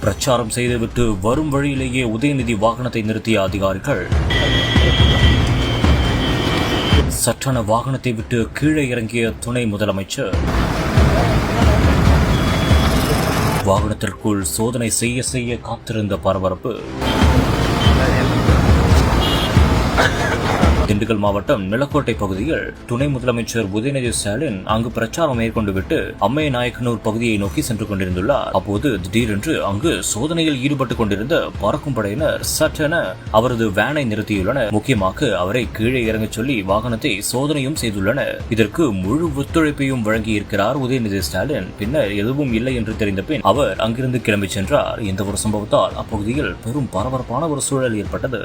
பிரச்சாரம் செய்துவிட்டு வரும் வழியிலேயே உதயநிதி வாகனத்தை நிறுத்திய அதிகாரிகள் சட்டென வாகனத்தை விட்டு கீழே இறங்கிய துணை முதலமைச்சர் வாகனத்திற்குள் சோதனை செய்ய காத்திருந்த பரபரப்பு. திண்டுக்கல் மாவட்டம் நிலக்கோட்டை பகுதியில் துணை முதலமைச்சர் உதயநிதி ஸ்டாலின் அங்கு பிரச்சாரம் மேற்கொண்டு விட்டு அம்மைநாயக்கனூர் பகுதியை நோக்கி சென்று கொண்டிருந்துள்ளார். அப்போது திடீரென்று அங்கு சோதனையில் ஈடுபட்டுக் கொண்டிருந்த பறக்கும் படையினர் சட்டென அவரது வேனை நிறுத்தியுள்ளனர். முக்கியமாக அவரை கீழே இறங்கச் சொல்லி வாகனத்தை சோதனையும் செய்துள்ளனர். இதற்கு முழு ஒத்துழைப்பையும் வழங்கியிருக்கிறார் உதயநிதி ஸ்டாலின். பின்னர் எதுவும் இல்லை என்று தெரிந்த பின் அவர் அங்கிருந்து கிளம்பி சென்றார். இந்த ஒரு சம்பவத்தால் அப்பகுதியில் பெரும் பரபரப்பான ஒரு சூழல் ஏற்பட்டது.